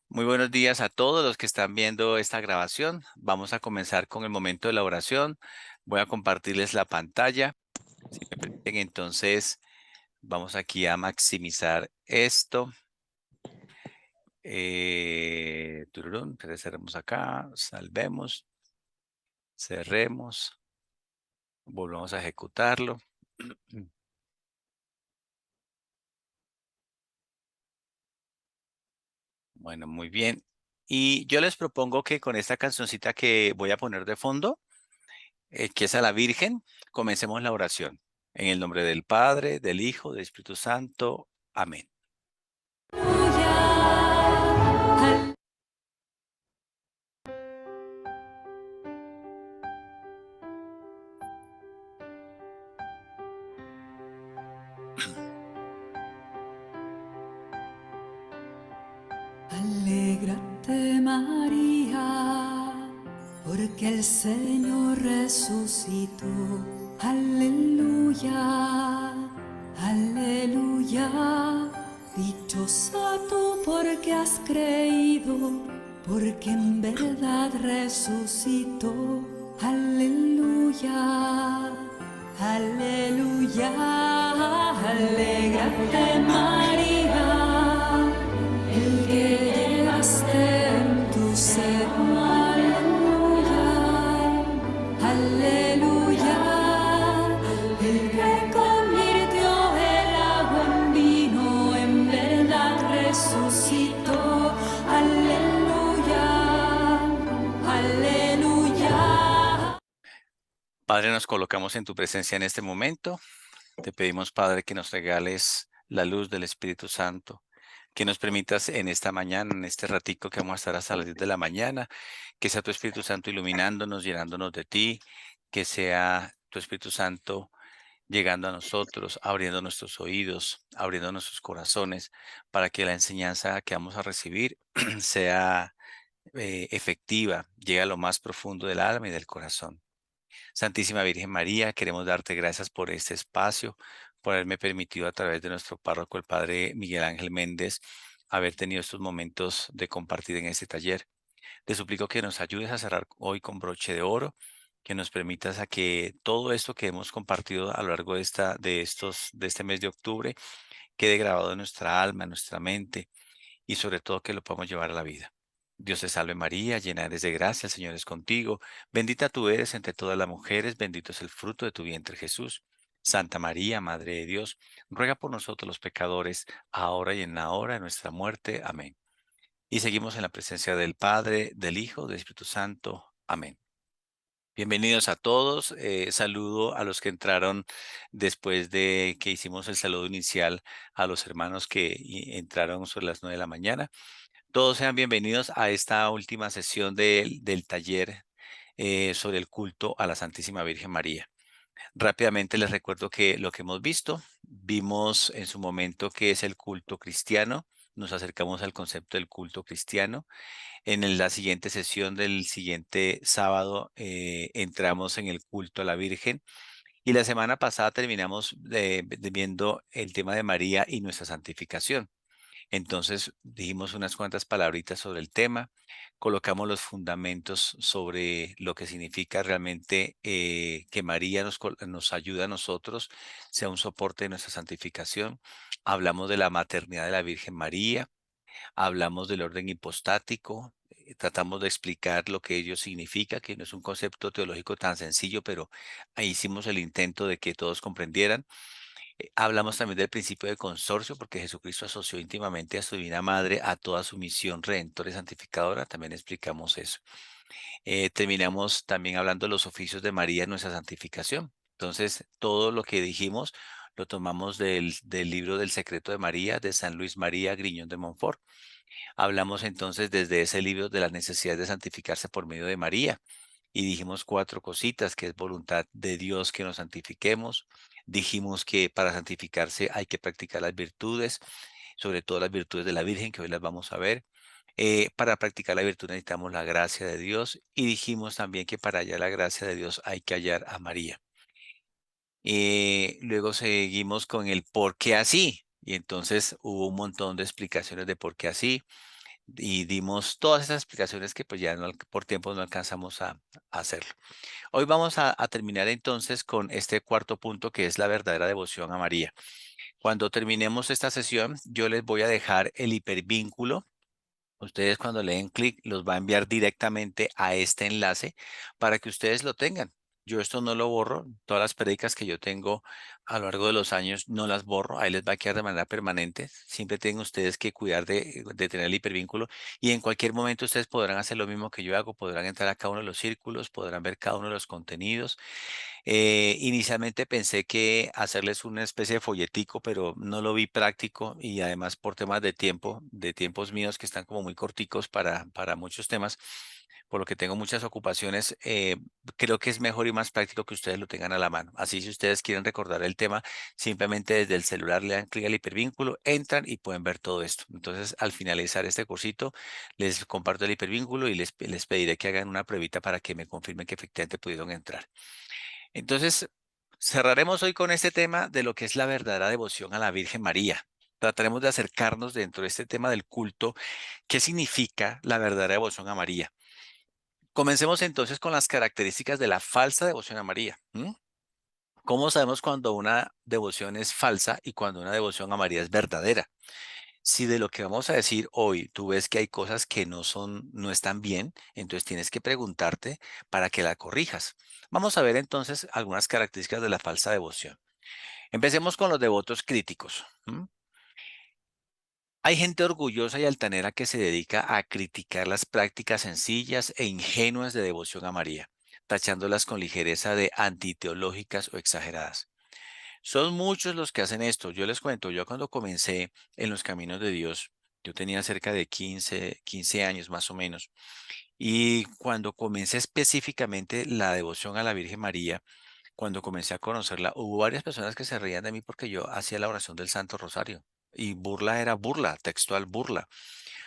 Muy buenos días a todos los que están viendo esta grabación. Vamos a comenzar con el momento de la oración. Voy a compartirles la pantalla. Si me permiten, entonces vamos aquí a maximizar esto. Entonces cerremos acá, salvemos, cerremos, volvamos a ejecutarlo. Bueno, muy bien. Y yo les propongo que con esta cancioncita que voy a poner de fondo, que es a la Virgen, comencemos la oración. En el nombre del Padre, del Hijo, del Espíritu Santo. Amén. Alégrate María, porque el Señor resucitó. Aleluya, aleluya. Dichosa tú porque has creído, porque en verdad resucitó. Aleluya, aleluya. Alégrate María, el que llevaste en tu seno, aleluya, aleluya, el que convirtió el agua en vino, en verdad resucitó, aleluya, aleluya. Padre, nos colocamos en tu presencia en este momento. Te pedimos, Padre, que nos regales la luz del Espíritu Santo, que nos permitas en esta mañana, en este ratico que vamos a estar hasta las 10 de la mañana, que sea tu Espíritu Santo iluminándonos, llenándonos de ti, que sea tu Espíritu Santo llegando a nosotros, abriendo nuestros oídos, abriendo nuestros corazones, para que la enseñanza que vamos a recibir sea efectiva, llegue a lo más profundo del alma y del corazón. Santísima Virgen María, queremos darte gracias por este espacio, por haberme permitido a través de nuestro párroco, el Padre Miguel Ángel Méndez, haber tenido estos momentos de compartir en este taller. Te suplico que nos ayudes a cerrar hoy con broche de oro, que nos permitas a que todo esto que hemos compartido a lo largo de este mes de octubre quede grabado en nuestra alma, en nuestra mente y sobre todo que lo podamos llevar a la vida. Dios te salve María, llena eres de gracia, el Señor es contigo, bendita tú eres entre todas las mujeres, bendito es el fruto de tu vientre Jesús. Santa María, Madre de Dios, ruega por nosotros los pecadores, ahora y en la hora de nuestra muerte. Amén. Y seguimos en la presencia del Padre, del Hijo, del Espíritu Santo. Amén. Bienvenidos a todos. Saludo a los que entraron después de que hicimos el saludo inicial a los hermanos que entraron sobre las 9 de la mañana. Todos sean bienvenidos a esta última sesión del taller sobre el culto a la Santísima Virgen María. Rápidamente les recuerdo que lo que hemos visto, vimos en su momento qué es el culto cristiano, nos acercamos al concepto del culto cristiano. La siguiente sesión del siguiente sábado entramos en el culto a la Virgen y la semana pasada terminamos viendo el tema de María y nuestra santificación. Entonces dijimos unas cuantas palabritas sobre el tema, colocamos los fundamentos sobre lo que significa realmente que María nos ayuda a nosotros, sea un soporte de nuestra santificación. Hablamos de la maternidad de la Virgen María, hablamos del orden hipostático, tratamos de explicar lo que ello significa, que no es un concepto teológico tan sencillo, pero ahí hicimos el intento de que todos comprendieran. Hablamos también del principio de consorcio, porque Jesucristo asoció íntimamente a su Divina Madre a toda su misión redentora y santificadora. También explicamos eso. Terminamos también hablando de los oficios de María en nuestra santificación. Entonces, todo lo que dijimos lo tomamos del libro del Secreto de María, de San Luis María Griñón de Montfort. Hablamos entonces desde ese libro de la necesidad de santificarse por medio de María y dijimos cuatro cositas, que es voluntad de Dios que nos santifiquemos. Dijimos que para santificarse hay que practicar las virtudes, sobre todo las virtudes de la Virgen, que hoy las vamos a ver. Para practicar la virtud necesitamos la gracia de Dios y dijimos también que para hallar la gracia de Dios hay que hallar a María. Luego seguimos con el por qué así y entonces hubo un montón de explicaciones de por qué así. y dimos todas esas explicaciones que pues ya por tiempo no alcanzamos a hacerlo. Hoy vamos a terminar entonces con este cuarto punto que es la verdadera devoción a María. Cuando terminemos esta sesión, yo les voy a dejar el hipervínculo. Ustedes cuando le den clic los va a enviar directamente a este enlace para que ustedes lo tengan. Yo esto no lo borro, todas las prédicas que yo tengo a lo largo de los años no las borro, ahí les va a quedar de manera permanente. Siempre tienen ustedes que cuidar de tener el hipervínculo y en cualquier momento ustedes podrán hacer lo mismo que yo hago, podrán entrar a cada uno de los círculos, podrán ver cada uno de los contenidos. Inicialmente pensé que hacerles una especie de folletico, pero no lo vi práctico y además por temas de tiempo, de tiempos míos que están como muy corticos para muchos temas, por lo que tengo muchas ocupaciones, creo que es mejor y más práctico que ustedes lo tengan a la mano. Así si ustedes quieren recordar el tema, simplemente desde el celular le dan clic al hipervínculo, entran y pueden ver todo esto. Entonces, al finalizar este cursito, les comparto el hipervínculo y les pediré que hagan una pruebita para que me confirmen que efectivamente pudieron entrar. Entonces, cerraremos hoy con este tema de lo que es la verdadera devoción a la Virgen María. Trataremos de acercarnos dentro de este tema del culto, qué significa la verdadera devoción a María. Comencemos entonces con las características de la falsa devoción a María. ¿Cómo sabemos cuando una devoción es falsa y cuando una devoción a María es verdadera? Si de lo que vamos a decir hoy tú ves que hay cosas que no están bien, entonces tienes que preguntarte para que la corrijas. Vamos a ver entonces algunas características de la falsa devoción. Empecemos con los devotos críticos. Hay gente orgullosa y altanera que se dedica a criticar las prácticas sencillas e ingenuas de devoción a María, tachándolas con ligereza de antiteológicas o exageradas. Son muchos los que hacen esto. Yo les cuento, yo cuando comencé en los caminos de Dios, yo tenía cerca de 15 años más o menos. Y cuando comencé específicamente la devoción a la Virgen María, cuando comencé a conocerla, hubo varias personas que se reían de mí porque yo hacía la oración del Santo Rosario. Y burla era burla, textual burla.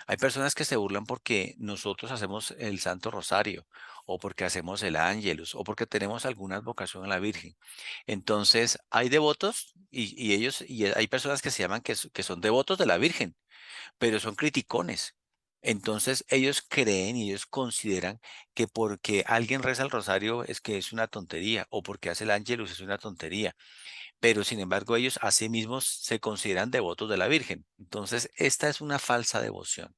Hay personas que se burlan porque nosotros hacemos el Santo Rosario, o porque hacemos el Ángelus, o porque tenemos alguna vocación a la Virgen. Entonces, hay devotos y hay personas que se llaman que son devotos de la Virgen, pero son criticones. Entonces, ellos creen y ellos consideran que porque alguien reza el rosario es que es una tontería, o porque hace el Ángelus es una tontería. Pero, sin embargo, ellos a sí mismos se consideran devotos de la Virgen. Entonces, esta es una falsa devoción.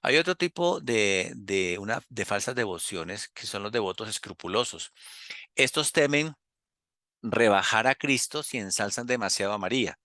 Hay otro tipo de falsas devociones que son los devotos escrupulosos. Estos temen rebajar a Cristo si ensalzan demasiado a María,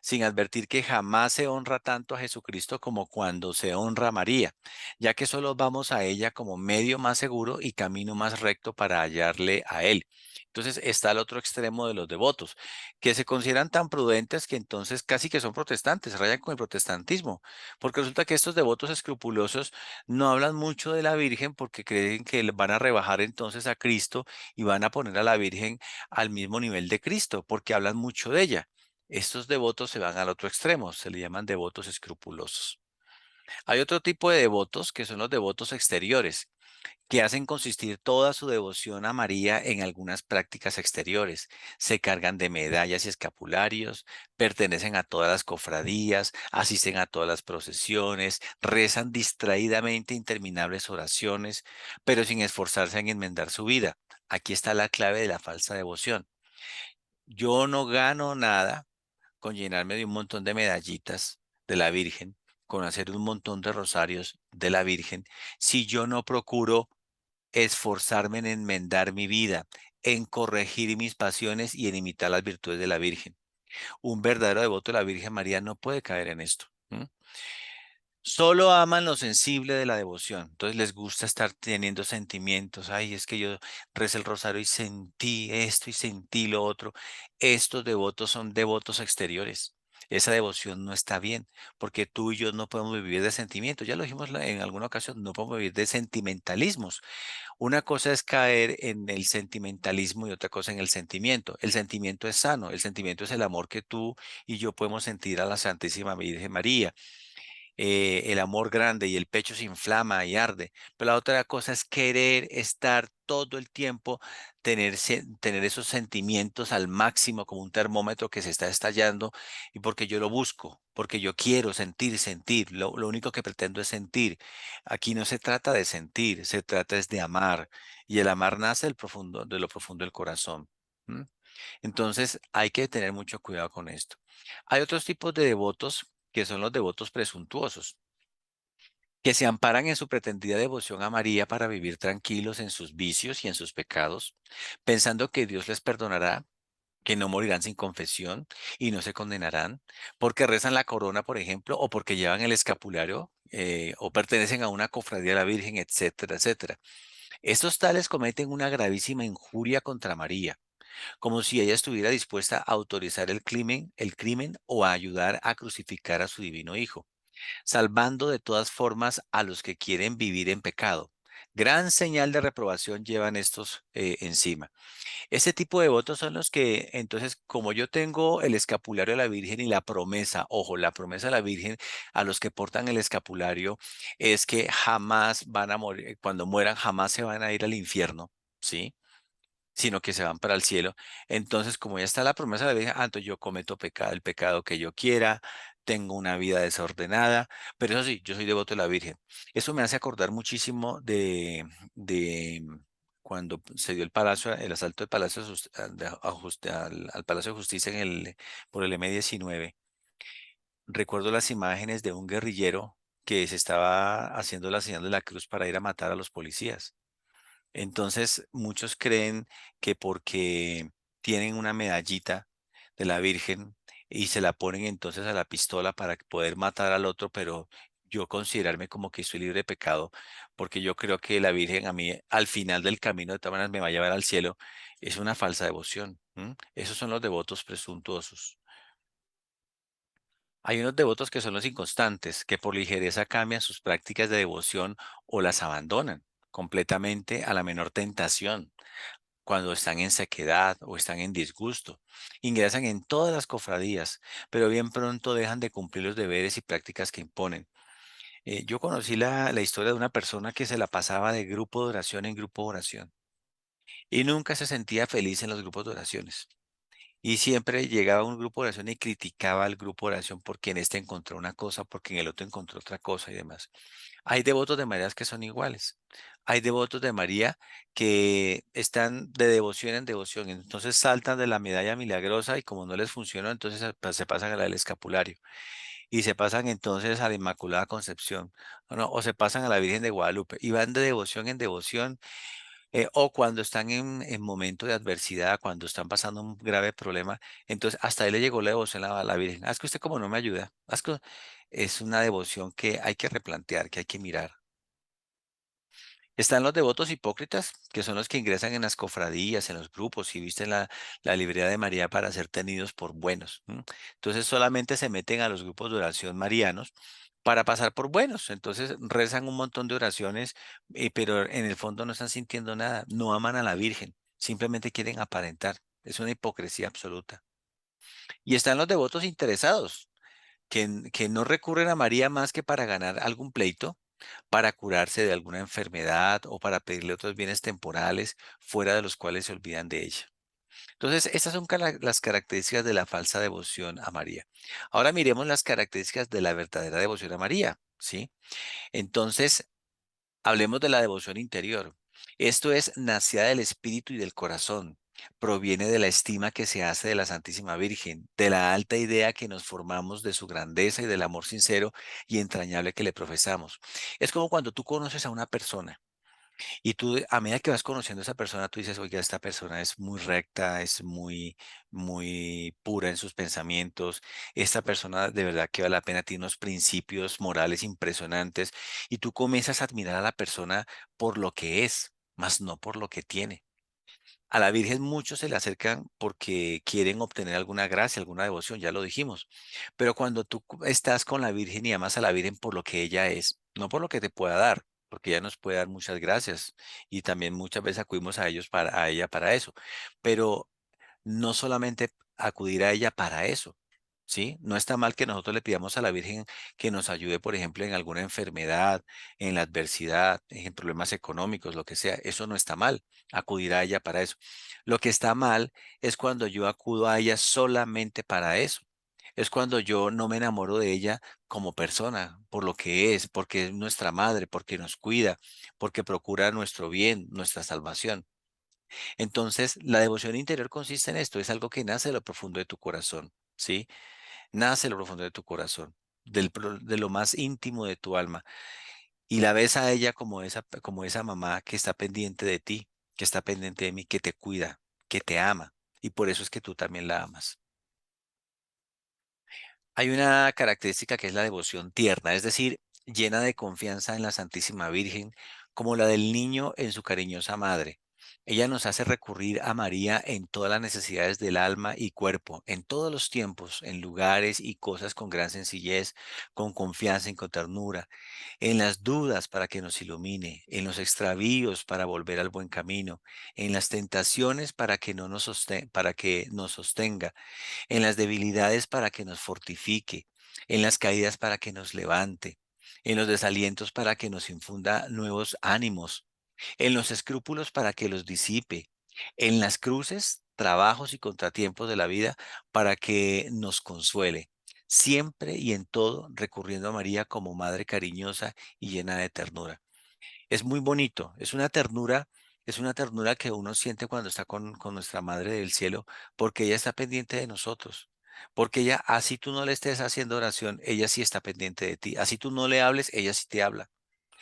sin advertir que jamás se honra tanto a Jesucristo como cuando se honra a María, ya que solo vamos a ella como medio más seguro y camino más recto para hallarle a Él. Entonces está el otro extremo de los devotos, que se consideran tan prudentes que entonces casi que son protestantes, rayan con el protestantismo, porque resulta que estos devotos escrupulosos no hablan mucho de la Virgen porque creen que van a rebajar entonces a Cristo y van a poner a la Virgen al mismo nivel de Cristo, porque hablan mucho de ella. Estos devotos se van al otro extremo, se le llaman devotos escrupulosos. Hay otro tipo de devotos que son los devotos exteriores, que hacen consistir toda su devoción a María en algunas prácticas exteriores. Se cargan de medallas y escapularios, pertenecen a todas las cofradías, asisten a todas las procesiones, rezan distraídamente interminables oraciones, pero sin esforzarse en enmendar su vida. Aquí está la clave de la falsa devoción. Yo no gano nada con llenarme de un montón de medallitas de la Virgen, con hacer un montón de rosarios de la Virgen, si yo no procuro esforzarme en enmendar mi vida, en corregir mis pasiones y en imitar las virtudes de la Virgen? Un verdadero devoto de la Virgen María no puede caer en esto. Solo aman lo sensible de la devoción. Entonces les gusta estar teniendo sentimientos. Ay, es que yo recé el rosario y sentí esto y sentí lo otro. Estos devotos son devotos exteriores. Esa devoción no está bien, porque tú y yo no podemos vivir de sentimientos. Ya lo dijimos en alguna ocasión, no podemos vivir de sentimentalismos. Una cosa es caer en el sentimentalismo y otra cosa en el sentimiento. El sentimiento es sano, el sentimiento es el amor que tú y yo podemos sentir a la Santísima Virgen María. el amor grande y el pecho se inflama y arde. Pero la otra cosa es querer estar todo el tiempo, tener esos sentimientos al máximo como un termómetro que se está estallando y porque yo lo busco, porque yo quiero sentir, sentir. Lo único que pretendo es sentir. Aquí no se trata de sentir, se trata es de amar. Y el amar nace de lo profundo del corazón. ¿M? Entonces hay que tener mucho cuidado con esto. Hay otros tipos de devotos que son los devotos presuntuosos, que se amparan en su pretendida devoción a María para vivir tranquilos en sus vicios y en sus pecados, pensando que Dios les perdonará, que no morirán sin confesión y no se condenarán, porque rezan la corona, por ejemplo, o porque llevan el escapulario, o pertenecen a una cofradía de la Virgen, etcétera, etcétera. Estos tales cometen una gravísima injuria contra María, como si ella estuviera dispuesta a autorizar el crimen o a ayudar a crucificar a su divino Hijo, salvando de todas formas a los que quieren vivir en pecado. Gran señal de reprobación llevan estos encima. Este tipo de votos son los que, entonces, como yo tengo el escapulario de la Virgen y la promesa, ojo, la promesa de la Virgen a los que portan el escapulario es que jamás van a morir, cuando mueran, jamás se van a ir al infierno, ¿sí? Sino que se van para el cielo. Entonces, como ya está la promesa de la Virgen, entonces yo cometo pecado, el pecado que yo quiera, tengo una vida desordenada, pero eso sí, yo soy devoto de la Virgen. Eso me hace acordar muchísimo de cuando se dio el asalto del Palacio al Palacio de Justicia por el M-19. Recuerdo las imágenes de un guerrillero que se estaba haciendo la señal de la cruz para ir a matar a los policías. Entonces, muchos creen que porque tienen una medallita de la Virgen y se la ponen entonces a la pistola para poder matar al otro, pero yo considerarme como que estoy libre de pecado, porque yo creo que la Virgen a mí al final del camino de todas maneras me va a llevar al cielo, es una falsa devoción. ¿M? Esos son los devotos presuntuosos. Hay unos devotos que son los inconstantes, que por ligereza cambian sus prácticas de devoción o las abandonan completamente a la menor tentación cuando están en sequedad o están en disgusto. Ingresan en todas las cofradías, pero bien pronto dejan de cumplir los deberes y prácticas que imponen. Yo conocí la historia de una persona que se la pasaba de grupo de oración en grupo de oración y nunca se sentía feliz en los grupos de oraciones. Y siempre llegaba a un grupo de oración y criticaba al grupo de oración porque en este encontró una cosa, porque en el otro encontró otra cosa y demás. Hay devotos de María que son iguales. Hay devotos de María que están de devoción en devoción, entonces saltan de la medalla milagrosa y como no les funcionó, entonces se pasan a la del escapulario y se pasan entonces a la Inmaculada Concepción, ¿no? O se pasan a la Virgen de Guadalupe y van de devoción en devoción, o cuando están en momento de adversidad, cuando están pasando un grave problema, entonces hasta ahí le llegó la devoción a la Virgen. Es que usted como no me ayuda. Es una devoción que hay que replantear, que hay que mirar. Están los devotos hipócritas, que son los que ingresan en las cofradías, en los grupos y visten la librea de María para ser tenidos por buenos. ¿M? Entonces solamente se meten a los grupos de oración marianos para pasar por buenos. Entonces rezan un montón de oraciones, pero en el fondo no están sintiendo nada, no aman a la Virgen, simplemente quieren aparentar. Es una hipocresía absoluta. Y están los devotos interesados, que no recurren a María más que para ganar algún pleito, para curarse de alguna enfermedad o para pedirle otros bienes temporales fuera de los cuales se olvidan de ella. Entonces, estas son las características de la falsa devoción a María. Ahora miremos las características de la verdadera devoción a María, ¿sí? Entonces, hablemos de la devoción interior. Esto es nacida del espíritu y del corazón. Proviene de la estima que se hace de la Santísima Virgen, de la alta idea que nos formamos de su grandeza y del amor sincero y entrañable que le profesamos. Es como cuando tú conoces a una persona y tú, a medida que vas conociendo a esa persona, tú dices, oiga, esta persona es muy recta, es muy pura en sus pensamientos. Esta persona de verdad que vale la pena, tiene unos principios morales impresionantes. Y tú comienzas a admirar a la persona por lo que es, más no por lo que tiene. A la Virgen muchos se le acercan porque quieren obtener alguna gracia, alguna devoción, ya lo dijimos. Pero cuando tú estás con la Virgen y amas a la Virgen por lo que ella es, no por lo que te pueda dar, porque ella nos puede dar muchas gracias y también muchas veces acudimos a ella para eso. Pero no solamente acudir a ella para eso. ¿sí? No está mal que nosotros le pidamos a la Virgen que nos ayude, por ejemplo, en alguna enfermedad, en la adversidad, en problemas económicos, lo que sea. Eso no está mal, acudir a ella para eso. Lo que está mal es cuando yo acudo a ella solamente para eso. Es cuando yo no me enamoro de ella como persona, por lo que es, porque es nuestra madre, porque nos cuida, porque procura nuestro bien, nuestra salvación. Entonces, la devoción interior consiste en esto, es algo que nace de lo profundo de tu corazón, ¿sí? Nace de lo profundo de tu corazón, de lo más íntimo de tu alma. Y la ves a ella como esa mamá que está pendiente de ti, que está pendiente de mí, que te cuida, que te ama. Y por eso es que tú también la amas. Hay una característica que es la devoción tierna, es decir, llena de confianza en la Santísima Virgen, como la del niño en su cariñosa madre. Ella nos hace recurrir a María en todas las necesidades del alma y cuerpo, en todos los tiempos, en lugares y cosas con gran sencillez, con confianza y con ternura, en las dudas para que nos ilumine, en los extravíos para volver al buen camino, en las tentaciones para que no nos para que nos sostenga, en las debilidades para que nos fortifique, en las caídas para que nos levante, en los desalientos para que nos infunda nuevos ánimos, en los escrúpulos para que los disipe, en las cruces, trabajos y contratiempos de la vida para que nos consuele, siempre y en todo recurriendo a María como madre cariñosa y llena de ternura. Es muy bonito, es una ternura que uno siente cuando está con nuestra Madre del Cielo, porque ella está pendiente de nosotros, porque ella, así tú no le estés haciendo oración, ella sí está pendiente de ti, así tú no le hables, ella sí te habla.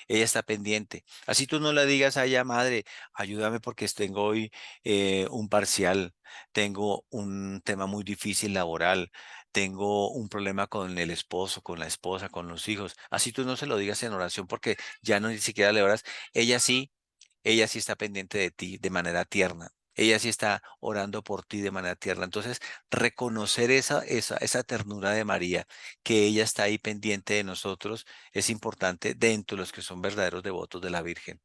Ella está pendiente. Así tú no le digas a ella, madre, ayúdame porque tengo hoy un parcial, tengo un tema muy difícil laboral, tengo un problema con el esposo, con la esposa, con los hijos. Así tú no se lo digas en oración porque ya no ni siquiera le oras. Ella sí, ella sí está pendiente de ti de manera tierna. Ella sí está orando por ti de manera tierna. Entonces, reconocer esa ternura de María, que ella está ahí pendiente de nosotros, es importante dentro de los que son verdaderos devotos de la Virgen.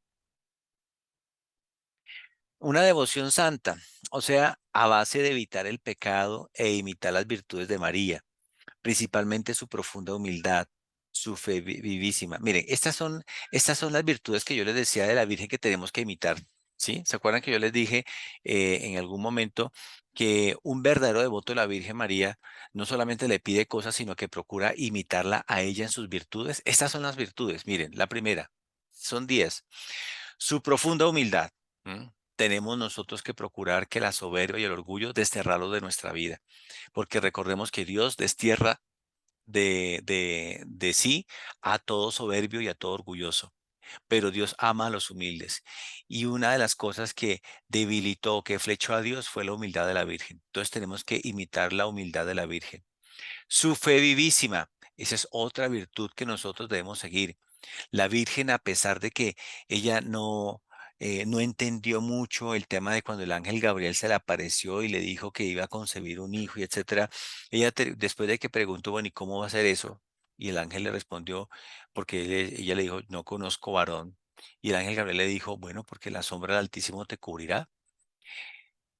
Una devoción santa, o sea, a base de evitar el pecado e imitar las virtudes de María, principalmente su profunda humildad, su fe vivísima. Miren, estas son las virtudes que yo les decía de la Virgen que tenemos que imitar, ¿sí? ¿Se acuerdan que yo les dije en algún momento que un verdadero devoto de la Virgen María no solamente le pide cosas, sino que procura imitarla a ella en sus virtudes? Estas son las virtudes. Miren, la primera, son 10. Su profunda humildad. ¿M? Tenemos nosotros que procurar que la soberbia y el orgullo desterrarlos de nuestra vida, porque recordemos que Dios destierra de sí a todo soberbio y a todo orgulloso, pero Dios ama a los humildes. Y una de las cosas que debilitó, que flechó a Dios fue la humildad de la Virgen. Entonces tenemos que imitar la humildad de la Virgen. Su fe vivísima, esa es otra virtud que nosotros debemos seguir. La Virgen, a pesar de que ella no entendió mucho el tema de cuando el ángel Gabriel se le apareció y le dijo que iba a concebir un hijo y etcétera, después de que preguntó, bueno, ¿y cómo va a ser eso? Y el ángel le respondió, porque ella le dijo, no conozco varón. Y el ángel Gabriel le dijo, bueno, porque la sombra del Altísimo te cubrirá.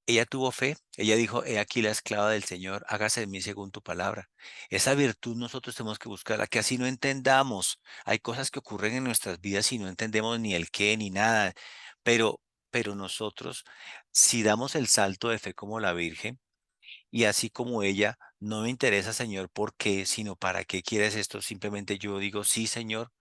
Ella tuvo fe, ella dijo, he aquí la esclava del Señor, hágase en mí según tu palabra. Esa virtud nosotros tenemos que buscarla, que así no entendamos. Hay cosas que ocurren en nuestras vidas y no entendemos ni el qué ni nada, pero, pero nosotros, si damos el salto de fe como la Virgen, y así como ella, no me interesa, Señor, por qué, sino para qué quieres esto, simplemente yo digo, sí, Señor,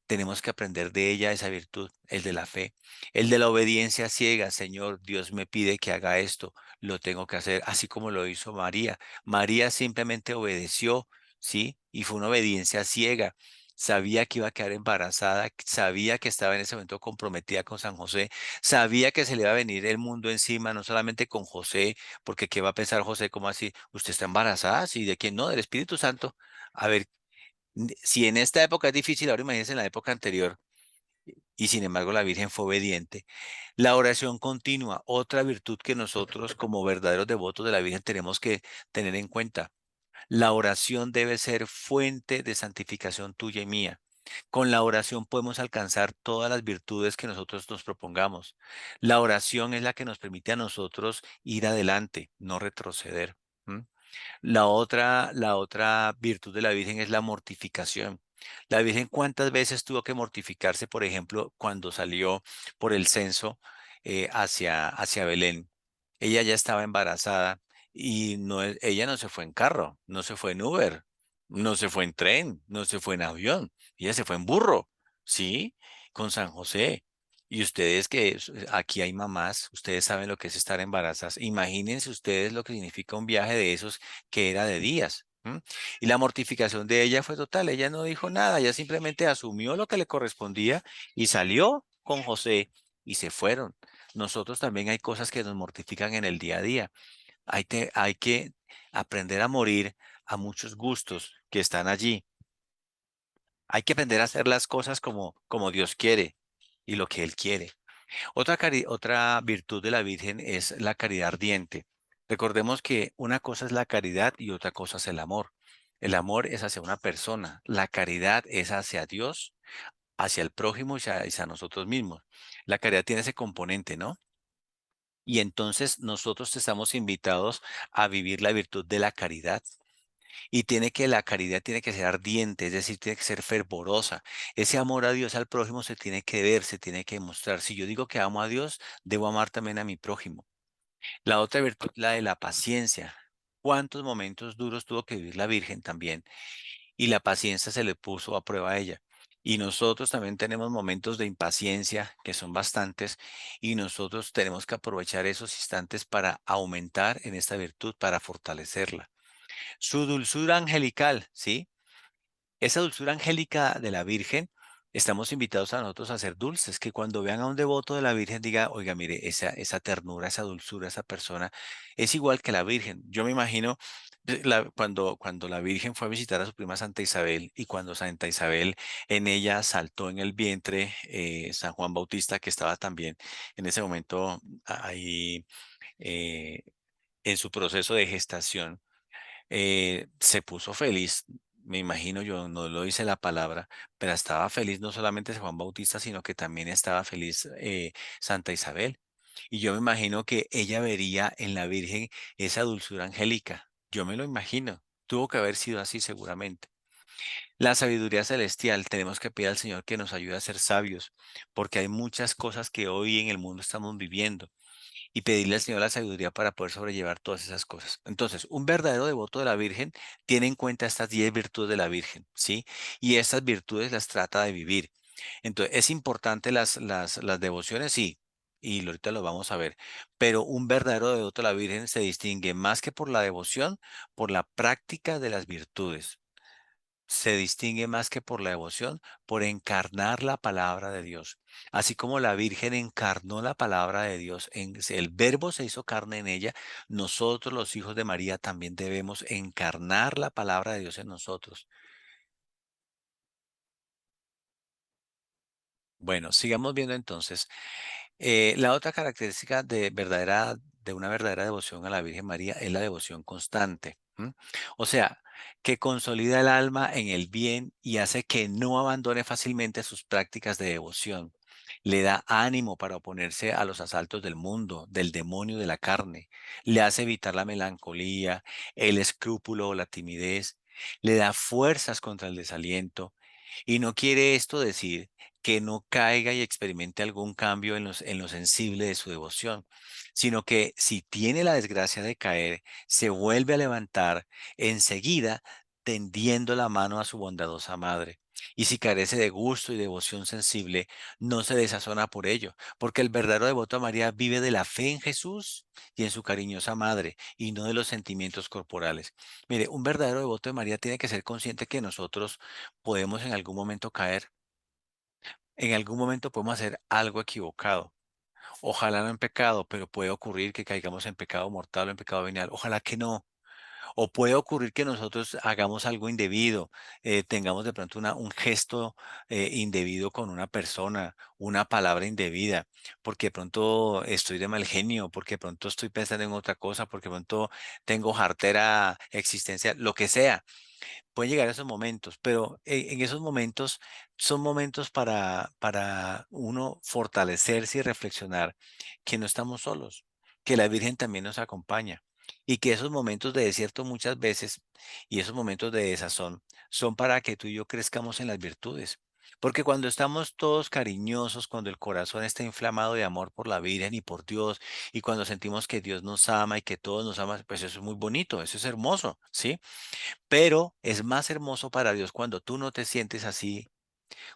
tenemos que aprender de ella esa virtud, el de la fe, el de la obediencia ciega. Señor, Dios me pide que haga esto, lo tengo que hacer, así como lo hizo María. María simplemente obedeció, ¿sí? Y fue una obediencia ciega. Sabía que iba a quedar embarazada, sabía que estaba en ese momento comprometida con San José, sabía que se le iba a venir el mundo encima, no solamente con José, porque ¿qué va a pensar José? ¿Cómo así? ¿Usted está embarazada? ¿Sí? ¿De quién? No, del Espíritu Santo. A ver, si en esta época es difícil, ahora imagínense en la época anterior, y sin embargo la Virgen fue obediente. La oración continua, otra virtud que nosotros como verdaderos devotos de la Virgen tenemos que tener en cuenta. La oración debe ser fuente de santificación tuya y mía. Con la oración podemos alcanzar todas las virtudes que nosotros nos propongamos. La oración es la que nos permite a nosotros ir adelante, no retroceder. ¿M? La otra virtud de la Virgen es la mortificación. La Virgen, ¿cuántas veces tuvo que mortificarse, por ejemplo, cuando salió por el censo hacia Belén? Ella ya estaba embarazada y no, ella no se fue en carro, no se fue en Uber, no se fue en tren, no se fue en avión, ella se fue en burro, ¿sí? Con San José. Y ustedes aquí hay mamás, ustedes saben lo que es estar embarazadas. Imagínense ustedes lo que significa un viaje de esos que era de días. ¿M? Y la mortificación de ella fue total, ella no dijo nada, ella simplemente asumió lo que le correspondía y salió con José y se fueron. Nosotros también hay cosas que nos mortifican en el día a día. Hay que aprender a morir a muchos gustos que están allí. Hay que aprender a hacer las cosas como Dios quiere y lo que Él quiere. Otra virtud de la Virgen es la caridad ardiente. Recordemos que una cosa es la caridad y otra cosa es el amor. El amor es hacia una persona, la caridad es hacia Dios, hacia el prójimo y hacia nosotros mismos. La caridad tiene ese componente, ¿no? Y entonces nosotros estamos invitados a vivir la virtud de la caridad. Y la caridad tiene que ser ardiente, es decir, tiene que ser fervorosa. Ese amor a Dios, al prójimo, se tiene que ver, se tiene que mostrar. Si yo digo que amo a Dios, debo amar también a mi prójimo. La otra virtud, la de la paciencia. ¿Cuántos momentos duros tuvo que vivir la Virgen también? Y la paciencia se le puso a prueba a ella. Y nosotros también tenemos momentos de impaciencia, que son bastantes, y nosotros tenemos que aprovechar esos instantes para aumentar en esta virtud, para fortalecerla. Su dulzura angelical, ¿sí? Esa dulzura angélica de la Virgen, estamos invitados a nosotros a ser dulces, que cuando vean a un devoto de la Virgen diga, oiga, mire, esa ternura, esa dulzura, esa persona es igual que la Virgen. Yo me imagino cuando la Virgen fue a visitar a su prima Santa Isabel y cuando Santa Isabel en ella saltó en el vientre San Juan Bautista, que estaba también en ese momento ahí eh, en su proceso de gestación se puso feliz, me imagino yo, no lo dice la palabra, pero estaba feliz no solamente Juan Bautista, sino que también estaba feliz Santa Isabel. Y yo me imagino que ella vería en la Virgen esa dulzura angélica. Yo me lo imagino. Tuvo que haber sido así seguramente. La sabiduría celestial, tenemos que pedir al Señor que nos ayude a ser sabios, porque hay muchas cosas que hoy en el mundo estamos viviendo y pedirle al Señor la sabiduría para poder sobrellevar todas esas cosas. Entonces, un verdadero devoto de la Virgen tiene en cuenta estas 10 virtudes de la Virgen, ¿sí? Y estas virtudes las trata de vivir. Entonces, es importante las devociones, sí. Y ahorita lo vamos a ver. Pero un verdadero devoto de la Virgen se distingue más que por la devoción, por la práctica de las virtudes. Se distingue más que por la devoción, por encarnar la palabra de Dios. Así como la Virgen encarnó la palabra de Dios, el verbo se hizo carne en ella, nosotros los hijos de María también debemos encarnar la palabra de Dios en nosotros. Bueno, sigamos viendo entonces. La otra característica de una verdadera devoción a la Virgen María es la devoción constante. ¿M? O sea, que consolida el alma en el bien y hace que no abandone fácilmente sus prácticas de devoción. Le da ánimo para oponerse a los asaltos del mundo, del demonio de la carne. Le hace evitar la melancolía, el escrúpulo o la timidez. Le da fuerzas contra el desaliento. Y no quiere esto decir que no caiga y experimente algún cambio en lo sensible de su devoción, sino que si tiene la desgracia de caer, se vuelve a levantar enseguida tendiendo la mano a su bondadosa madre. Y si carece de gusto y devoción sensible, no se desazona por ello, porque el verdadero devoto a María vive de la fe en Jesús y en su cariñosa madre, y no de los sentimientos corporales. Mire, un verdadero devoto de María tiene que ser consciente que nosotros podemos en algún momento caer, en algún momento podemos hacer algo equivocado. Ojalá no en pecado, pero puede ocurrir que caigamos en pecado mortal o en pecado venial. Ojalá que no. O puede ocurrir que nosotros hagamos algo indebido, tengamos de pronto un gesto indebido con una persona, una palabra indebida, porque de pronto estoy de mal genio, porque de pronto estoy pensando en otra cosa, porque de pronto tengo jartera existencia, lo que sea. Pueden llegar esos momentos, pero en esos momentos son momentos para uno fortalecerse y reflexionar que no estamos solos, que la Virgen también nos acompaña. Y que esos momentos de desierto muchas veces y esos momentos de desazón son para que tú y yo crezcamos en las virtudes. Porque cuando estamos todos cariñosos, cuando el corazón está inflamado de amor por la Virgen y por Dios, y cuando sentimos que Dios nos ama y que todos nos aman, pues eso es muy bonito, eso es hermoso, ¿sí? Pero es más hermoso para Dios cuando tú no te sientes así,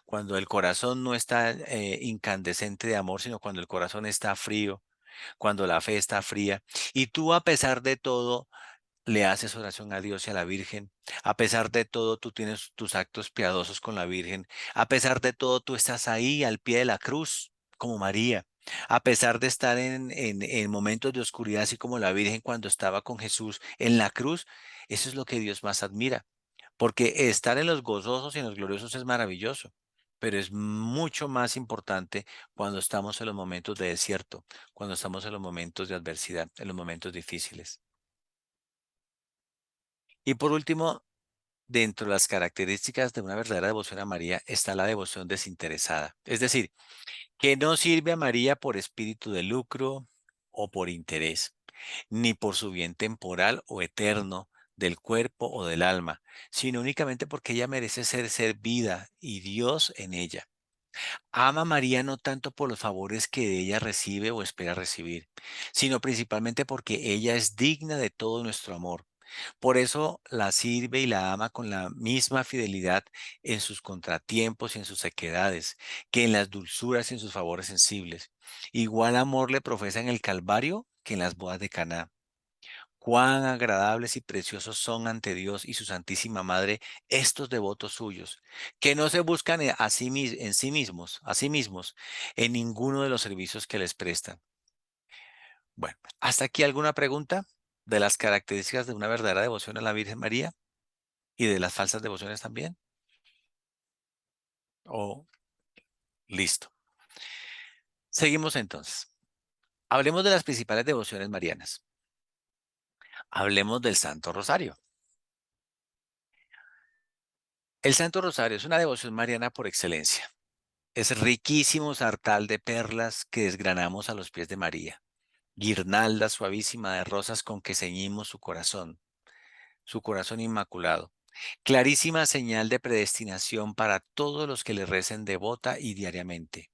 cuando el corazón no está incandescente de amor, sino cuando el corazón está frío, cuando la fe está fría, y tú a pesar de todo le haces oración a Dios y a la Virgen. A pesar de todo, tú tienes tus actos piadosos con la Virgen. A pesar de todo, tú estás ahí al pie de la cruz, como María. A pesar de estar en momentos de oscuridad, así como la Virgen cuando estaba con Jesús en la cruz, eso es lo que Dios más admira. Porque estar en los gozosos y en los gloriosos es maravilloso. Pero es mucho más importante cuando estamos en los momentos de desierto, cuando estamos en los momentos de adversidad, en los momentos difíciles. Y por último, dentro de las características de una verdadera devoción a María está la devoción desinteresada. Es decir, que no sirve a María por espíritu de lucro o por interés, ni por su bien temporal o eterno del cuerpo o del alma, sino únicamente porque ella merece ser servida y Dios en ella. Ama a María no tanto por los favores que de ella recibe o espera recibir, sino principalmente porque ella es digna de todo nuestro amor. Por eso la sirve y la ama con la misma fidelidad en sus contratiempos y en sus sequedades, que en las dulzuras y en sus favores sensibles. Igual amor le profesa en el Calvario que en las bodas de Caná. Cuán agradables y preciosos son ante Dios y su Santísima Madre estos devotos suyos, que no se buscan en sí mismos, en ninguno de los servicios que les prestan. Bueno, ¿hasta aquí alguna pregunta de las características de una verdadera devoción a la Virgen María y de las falsas devociones también? Oh, listo. Seguimos entonces. Hablemos de las principales devociones marianas. Hablemos del Santo Rosario. El Santo Rosario es una devoción mariana por excelencia. Es riquísimo sartal de perlas que desgranamos a los pies de María, guirnalda suavísima de rosas con que ceñimos su corazón inmaculado. Clarísima señal de predestinación para todos los que le recen devota y diariamente.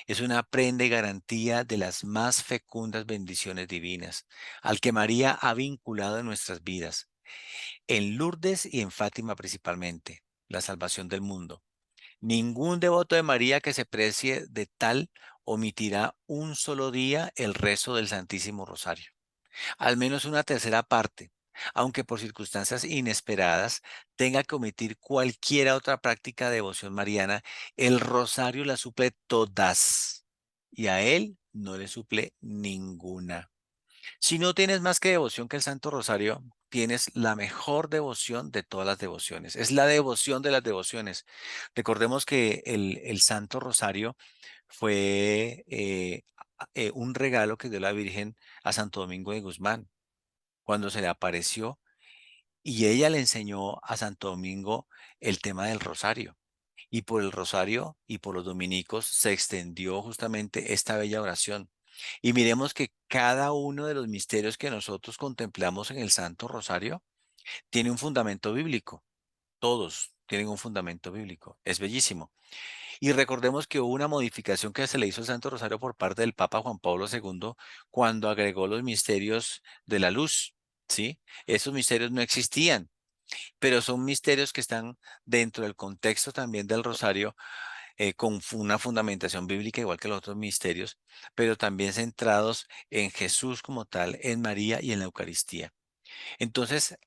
Es una prenda y garantía de las más fecundas bendiciones divinas, al que María ha vinculado en nuestras vidas, en Lourdes y en Fátima principalmente, la salvación del mundo. Ningún devoto de María que se precie de tal omitirá un solo día el rezo del Santísimo Rosario, al menos una tercera parte, aunque por circunstancias inesperadas tenga que omitir cualquier otra práctica de devoción mariana, el Rosario la suple todas y a él no le suple ninguna. Si no tienes más que devoción que el Santo Rosario, tienes la mejor devoción de todas las devociones. Es la devoción de las devociones. Recordemos que el Santo Rosario fue un regalo que dio la Virgen a Santo Domingo de Guzmán cuando se le apareció y ella le enseñó a Santo Domingo el tema del Rosario. Y por el Rosario y por los dominicos se extendió justamente esta bella oración. Y miremos que cada uno de los misterios que nosotros contemplamos en el Santo Rosario tiene un fundamento bíblico. Todos tienen un fundamento bíblico. Es bellísimo. Y recordemos que hubo una modificación que se le hizo al Santo Rosario por parte del Papa Juan Pablo II cuando agregó los misterios de la luz. ¿Sí? Esos misterios no existían, pero son misterios que están dentro del contexto también del Rosario con una fundamentación bíblica igual que los otros misterios, pero también centrados en Jesús como tal, en María y en la Eucaristía. Entonces,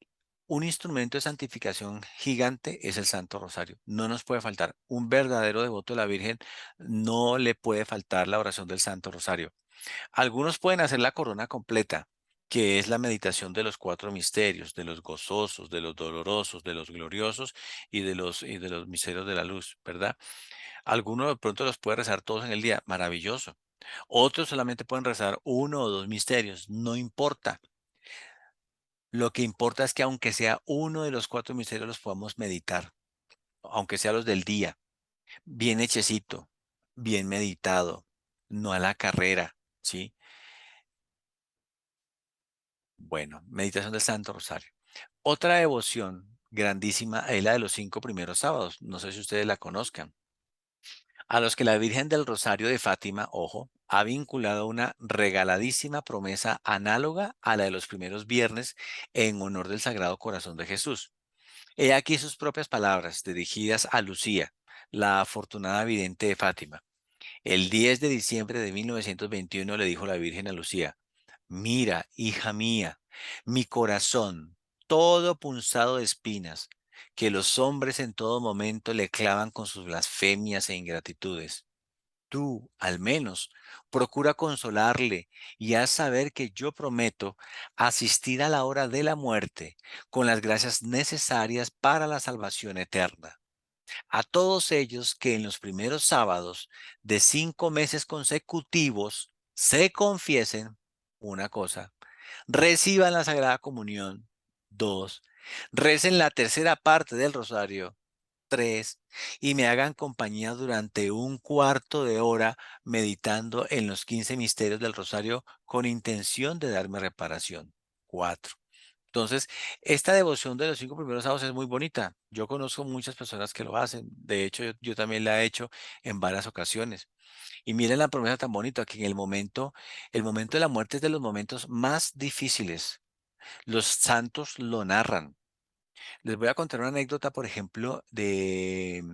un instrumento de santificación gigante es el Santo Rosario. No nos puede faltar. Un verdadero devoto de la Virgen no le puede faltar la oración del Santo Rosario. Algunos pueden hacer la corona completa, que es la meditación de los cuatro misterios, de los gozosos, de los dolorosos, de los gloriosos y de los misterios de la luz, ¿verdad? Algunos de pronto los puede rezar todos en el día, maravilloso. Otros solamente pueden rezar uno o dos misterios, no importa. Lo que importa es que aunque sea uno de los cuatro misterios los podamos meditar, aunque sea los del día, bien hechecito, bien meditado, no a la carrera, ¿sí? Bueno, meditación del Santo Rosario. Otra devoción grandísima es la de los 5 primeros sábados. No sé si ustedes la conozcan. A los que la Virgen del Rosario de Fátima, ojo, ha vinculado una regaladísima promesa análoga a la de los primeros viernes en honor del Sagrado Corazón de Jesús. He aquí sus propias palabras dirigidas a Lucía, la afortunada vidente de Fátima. El 10 de diciembre de 1921 le dijo la Virgen a Lucía: mira, hija mía, mi corazón, todo punzado de espinas, que los hombres en todo momento le clavan con sus blasfemias e ingratitudes. Tú, al menos, procura consolarle y haz saber que yo prometo asistir a la hora de la muerte con las gracias necesarias para la salvación eterna. A todos ellos que en los primeros sábados de 5 meses consecutivos se confiesen, una cosa, reciban la Sagrada Comunión, dos, recen la tercera parte del rosario, tres, y me hagan compañía durante un cuarto de hora meditando en los 15 misterios del rosario con intención de darme reparación. Cuatro. Entonces, esta devoción de los 5 primeros sábados es muy bonita. Yo conozco muchas personas que lo hacen. De hecho, yo también la he hecho en varias ocasiones. Y miren la promesa tan bonita que en el momento de la muerte es de los momentos más difíciles. Los santos lo narran. Les voy a contar una anécdota, por ejemplo, de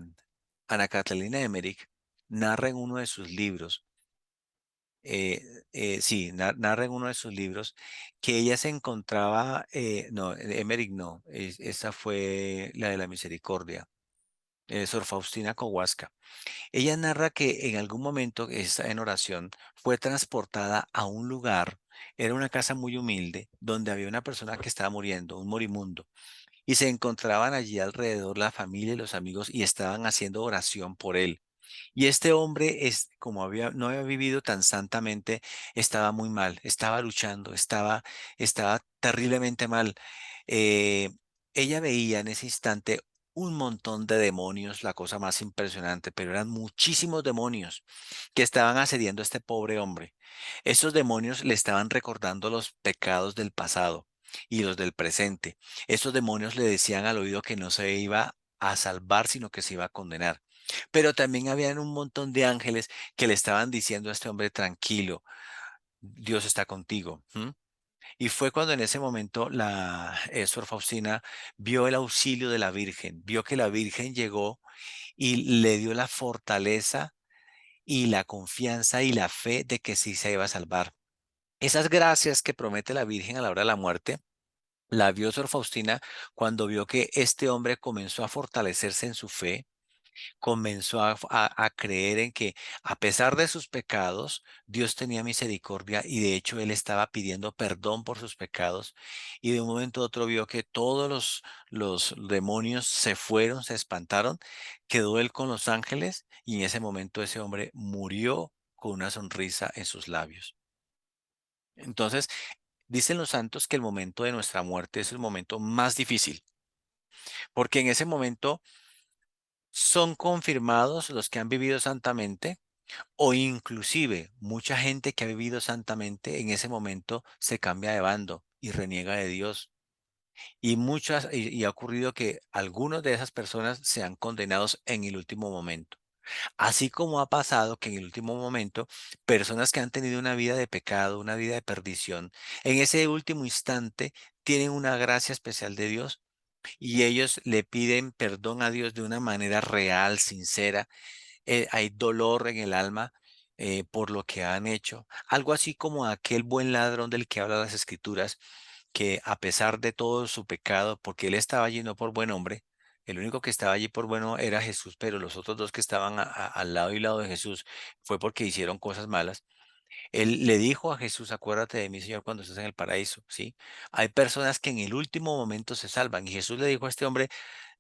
Ana Catalina Emmerich. Narra en uno de sus libros, sí, narra en uno de sus libros que ella se encontraba, no, Emmerich no, esa fue la de la misericordia, Sor Faustina Kowalska. Ella narra que en algún momento, está en oración, fue transportada a un lugar, era una casa muy humilde, donde había una persona que estaba muriendo, un morimundo, y se encontraban allí alrededor la familia y los amigos y estaban haciendo oración por él. Y este hombre, como no había vivido tan santamente, estaba muy mal, estaba luchando, estaba terriblemente mal. Eh, Ella veía en ese instante un montón de demonios, la cosa más impresionante, pero eran muchísimos demonios que estaban asediando a este pobre hombre. Estos demonios le estaban recordando los pecados del pasado y los del presente. Estos demonios le decían al oído que no se iba a salvar, sino que se iba a condenar. Pero también habían un montón de ángeles que le estaban diciendo a este hombre: tranquilo, Dios está contigo. ¿M? Y fue cuando en ese momento la Sor Faustina vio el auxilio de la Virgen, vio que la Virgen llegó y le dio la fortaleza y la confianza y la fe de que sí se iba a salvar. Esas gracias que promete la Virgen a la hora de la muerte, la vio Sor Faustina cuando vio que este hombre comenzó a fortalecerse en su fe, comenzó a creer en que a pesar de sus pecados, Dios tenía misericordia y de hecho él estaba pidiendo perdón por sus pecados y de un momento a otro vio que todos los demonios se fueron, se espantaron, quedó él con los ángeles y en ese momento ese hombre murió con una sonrisa en sus labios. Entonces, dicen los santos que el momento de nuestra muerte es el momento más difícil, porque en ese momento son confirmados los que han vivido santamente o inclusive mucha gente que ha vivido santamente en ese momento se cambia de bando y reniega de Dios. Y ha ocurrido que algunos de esas personas sean condenados en el último momento. Así como ha pasado que en el último momento, personas que han tenido una vida de pecado, una vida de perdición, en ese último instante tienen una gracia especial de Dios y ellos le piden perdón a Dios de una manera real, sincera. Hay dolor en el alma por lo que han hecho. Algo así como aquel buen ladrón del que habla las Escrituras, que a pesar de todo su pecado, porque él estaba allí no por buen hombre, el único que estaba allí por bueno era Jesús, pero los otros dos que estaban al lado y lado de Jesús fue porque hicieron cosas malas. Él le dijo a Jesús: acuérdate de mí, Señor, cuando estés en el paraíso, ¿sí? Hay personas que en el último momento se salvan y Jesús le dijo a este hombre: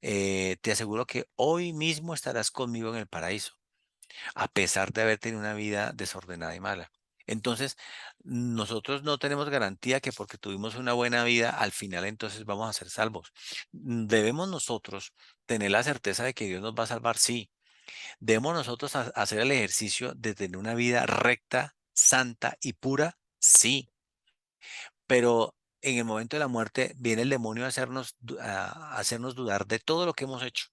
te aseguro que hoy mismo estarás conmigo en el paraíso, a pesar de haber tenido una vida desordenada y mala. Entonces, nosotros no tenemos garantía que porque tuvimos una buena vida, al final entonces vamos a ser salvos. Debemos nosotros tener la certeza de que Dios nos va a salvar, sí. Debemos nosotros hacer el ejercicio de tener una vida recta, santa y pura, sí. Pero en el momento de la muerte viene el demonio a a hacernos dudar de todo lo que hemos hecho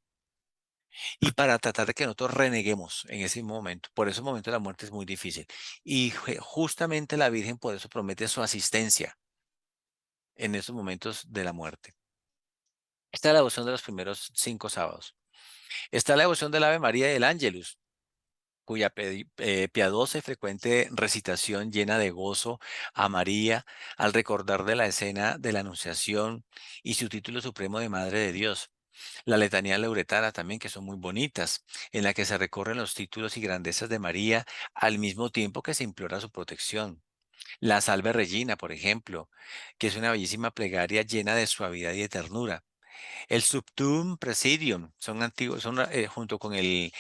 y para tratar de que nosotros reneguemos en ese momento. Por eso el momento de la muerte es muy difícil. Y justamente la Virgen por eso promete su asistencia en esos momentos de la muerte. Esta es la devoción de los primeros 5 sábados. Está la devoción del Ave María y del Ángelus, cuya piadosa y frecuente recitación llena de gozo a María al recordar de la escena de la Anunciación y su título supremo de Madre de Dios. La letanía lauretana también, que son muy bonitas, en la que se recorren los títulos y grandezas de María al mismo tiempo que se implora su protección. La Salve Regina, por ejemplo, que es una bellísima plegaria llena de suavidad y de ternura. El Subtum Presidium son antiguos, junto con el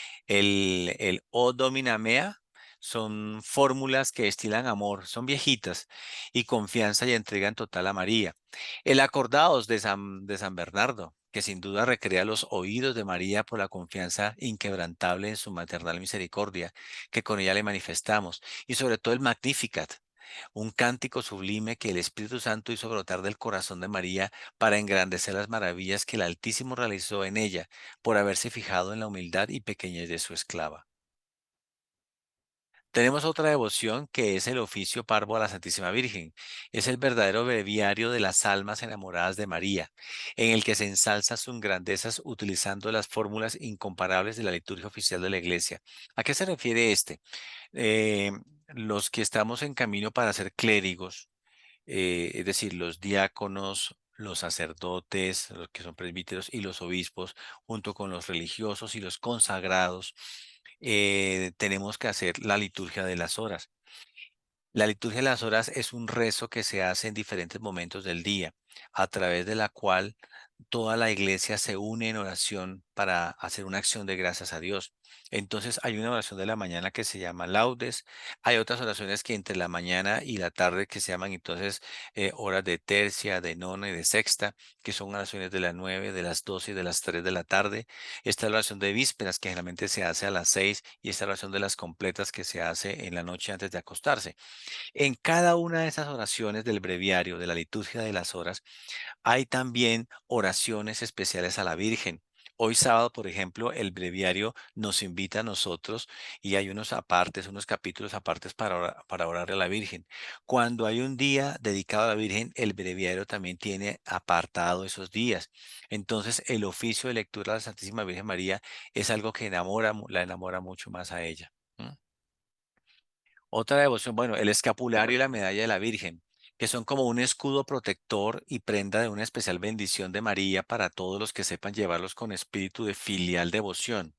O Domina Mea, son fórmulas que destilan amor, son viejitas y confianza y entregan total a María. El Acordaos de San Bernardo, que sin duda recrea los oídos de María por la confianza inquebrantable en su maternal misericordia, que con ella le manifestamos, y sobre todo el Magnificat, un cántico sublime que el Espíritu Santo hizo brotar del corazón de María para engrandecer las maravillas que el Altísimo realizó en ella por haberse fijado en la humildad y pequeñez de su esclava. Tenemos otra devoción que es el oficio parvo a la Santísima Virgen. Es el verdadero breviario de las almas enamoradas de María, en el que se ensalza sus grandezas utilizando las fórmulas incomparables de la liturgia oficial de la Iglesia. ¿A qué se refiere este? Eh, los que estamos en camino para ser clérigos, es decir, los diáconos, los sacerdotes, los que son presbíteros y los obispos, junto con los religiosos y los consagrados, tenemos que hacer la liturgia de las horas. La liturgia de las horas es un rezo que se hace en diferentes momentos del día, a través de la cual toda la iglesia se une en oración para hacer una acción de gracias a Dios. Entonces hay una oración de la mañana que se llama laudes, hay otras oraciones que entre la mañana y la tarde que se llaman entonces horas de tercia, de nona y de sexta, que son oraciones de las 9, de las 12 y de las 3 de la tarde. Esta oración de vísperas que generalmente se hace a las 6 y esta oración de las completas que se hace en la noche antes de acostarse. En cada una de esas oraciones del breviario de la liturgia de las horas hay también oraciones especiales a la Virgen. Hoy sábado, por ejemplo, el breviario nos invita a nosotros y hay unos apartes, unos capítulos apartes para orarle a la Virgen. Cuando hay un día dedicado a la Virgen, el breviario también tiene apartado esos días. Entonces, el oficio de lectura de la Santísima Virgen María es algo que la enamora mucho más a ella. ¿M? Otra devoción, bueno, el escapulario y la medalla de la Virgen, que son como un escudo protector y prenda de una especial bendición de María para todos los que sepan llevarlos con espíritu de filial devoción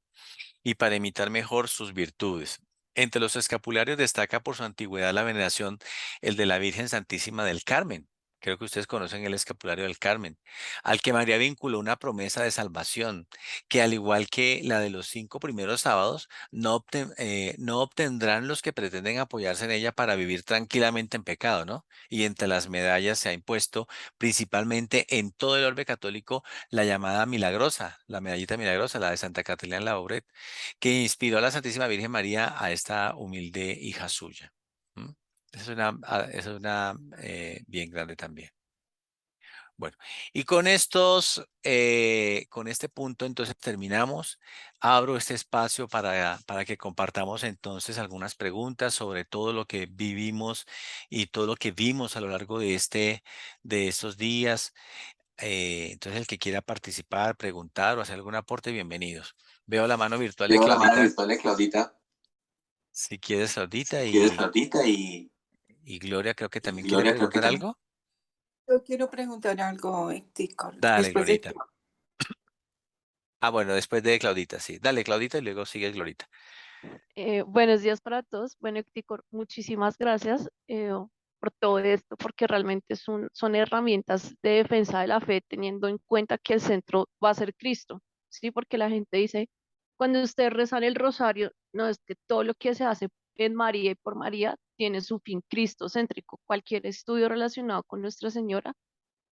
y para imitar mejor sus virtudes. Entre los escapularios destaca por su antigüedad la veneración el de la Virgen Santísima del Carmen. Creo que ustedes conocen el escapulario del Carmen, al que María vinculó una promesa de salvación, que al igual que la de los 5 primeros sábados, no obtendrán los que pretenden apoyarse en ella para vivir tranquilamente en pecado, ¿no? Y entre las medallas se ha impuesto principalmente en todo el orbe católico la llamada milagrosa, la medallita milagrosa, la de Santa Catalina Laboret, que inspiró a la Santísima Virgen María a esta humilde hija suya. ¿M? Esa es una bien grande también. Bueno, y con este punto entonces terminamos. Abro este espacio para que compartamos entonces algunas preguntas sobre todo lo que vivimos y todo lo que vimos a lo largo de estos días. Entonces, el que quiera participar, preguntar o hacer algún aporte, bienvenidos. Veo la mano virtual de Veo la mano Claudita. virtual de Claudita. Si quieres, Si Claudita, quieres, Claudita, y Gloria creo que y también quiere Gloria creo que preguntar también. algo. Yo quiero preguntar algo, Héctor, Dale, después de Glorita. Ah, bueno, después de Claudita, sí. Dale, Claudita, y luego sigue Glorita. Buenos días para todos. Bueno, Ticor, muchísimas gracias por todo esto, porque realmente son herramientas de defensa de la fe, teniendo en cuenta que el centro va a ser Cristo, ¿sí? Porque la gente dice, cuando usted reza el rosario, no es que todo lo que se hace en María y por María tiene su fin cristocéntrico. Cualquier estudio relacionado con Nuestra Señora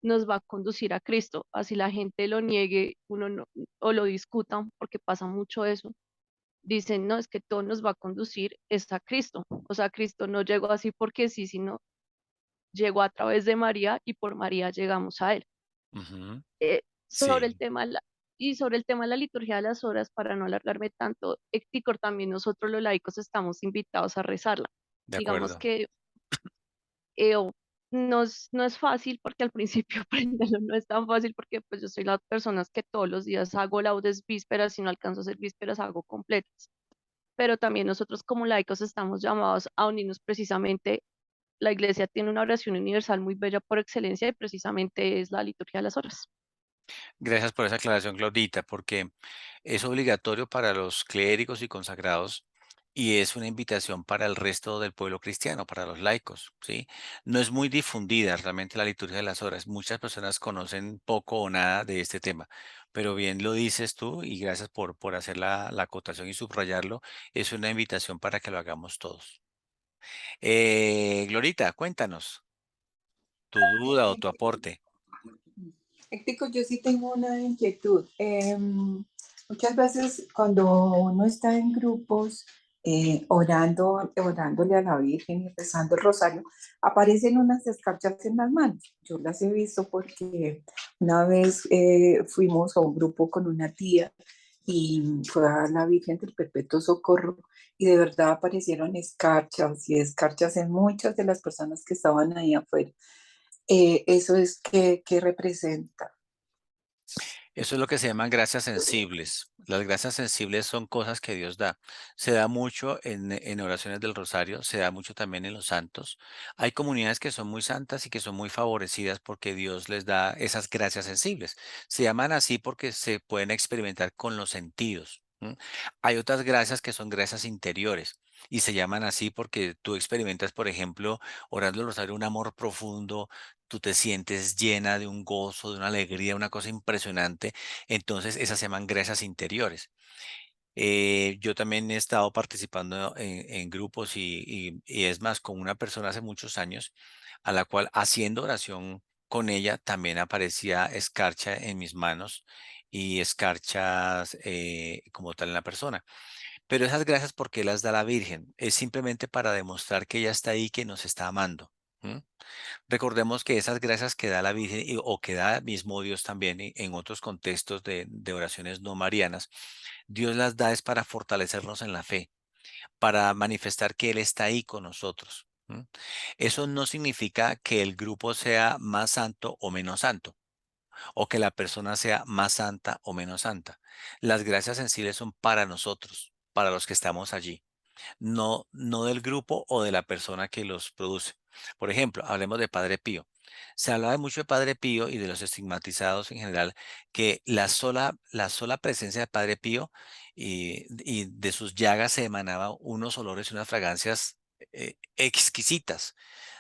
nos va a conducir a Cristo. Así la gente lo niegue, uno no, o lo discutan, porque pasa mucho eso, dicen, no, es que todo nos va a conducir es a Cristo. O sea, Cristo no llegó así porque sí, sino llegó a través de María y por María llegamos a Él. Ujú. Sobre el Sí, tema y sobre el tema de la liturgia de las horas, para no alargarme tanto, Héctor, también nosotros los laicos estamos invitados a rezarla. de Digamos acuerdo. que no es fácil porque al principio aprenderlo no es tan fácil porque pues yo soy las personas que todos los días hago laudes vísperas, si no alcanzo a hacer vísperas hago completas. Pero también nosotros como laicos estamos llamados a unirnos precisamente. La iglesia tiene una oración universal muy bella por excelencia y precisamente es la liturgia de las horas. Gracias por esa aclaración, Claudita, porque es obligatorio para los clérigos y consagrados y es una invitación para el resto del pueblo cristiano, para los laicos, ¿sí? No es muy difundida realmente la liturgia de las horas. Muchas personas conocen poco o nada de este tema, pero bien lo dices tú y gracias por hacer la acotación y subrayarlo. Es una invitación para que lo hagamos todos. Glorita, cuéntanos tu duda o tu aporte. Ético, yo sí tengo una inquietud. Muchas veces cuando uno está en grupos orándole a la Virgen y rezando el rosario, aparecen unas escarchas en las manos. Yo las he visto porque una vez fuimos a un grupo con una tía y fue a la Virgen del Perpetuo Socorro y de verdad aparecieron escarchas y escarchas en muchas de las personas que estaban ahí afuera. Eso es que representa. Eso es lo que se llaman gracias sensibles. Las gracias sensibles son cosas que Dios da. Se da mucho en oraciones del rosario, se da mucho también en los santos. Hay comunidades que son muy santas y que son muy favorecidas porque Dios les da esas gracias sensibles. Se llaman así porque se pueden experimentar con los sentidos. ¿M? Hay otras gracias que son gracias interiores y se llaman así porque tú experimentas, por ejemplo, orando el rosario, un amor profundo, tú te sientes llena de un gozo, de una alegría, una cosa impresionante. Entonces, esas se llaman gracias interiores. Yo también he estado participando en grupos y es más, con una persona hace muchos años, a la cual haciendo oración con ella también aparecía escarcha en mis manos y escarchas como tal en la persona. Pero esas gracias, ¿por qué las da la Virgen? Es simplemente para demostrar que ella está ahí, que nos está amando. ¿M? Recordemos que esas gracias que da la Virgen o que da mismo Dios también en otros contextos de oraciones no marianas, Dios las da es para fortalecernos en la fe, para manifestar que Él está ahí con nosotros. ¿M? Eso no significa que el grupo sea más santo o menos santo, o que la persona sea más santa o menos santa. Las gracias sensibles son para nosotros, para los que estamos allí, no del grupo o de la persona que los produce. Por ejemplo, hablemos de Padre Pío. Se hablaba mucho de Padre Pío y de los estigmatizados en general, que la sola presencia de Padre Pío y de sus llagas se emanaban unos olores y unas fragancias exquisitas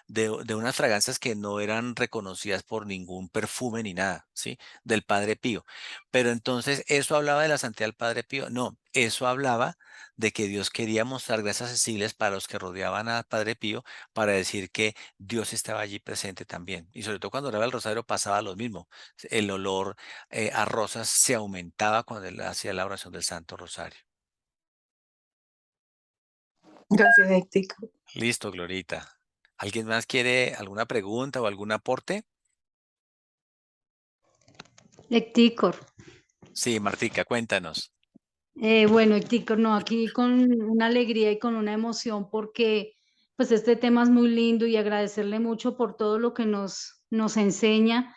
de unas fragancias que no eran reconocidas por ningún perfume ni nada, ¿sí? Del Padre Pío. Pero entonces, ¿eso hablaba de la santidad del Padre Pío? No, eso hablaba de que Dios quería mostrar gracias sensibles para los que rodeaban a Padre Pío, para decir que Dios estaba allí presente también. Y sobre todo cuando oraba el rosario pasaba lo mismo. El olor a rosas se aumentaba cuando él hacía la oración del Santo Rosario. Gracias, Ético. Listo, Glorita. ¿Alguien más quiere alguna pregunta o algún aporte? Ectícor. Sí, Martica, cuéntanos. Bueno, Ectícor, no, aquí con una alegría y con una emoción porque pues este tema es muy lindo y agradecerle mucho por todo lo que nos enseña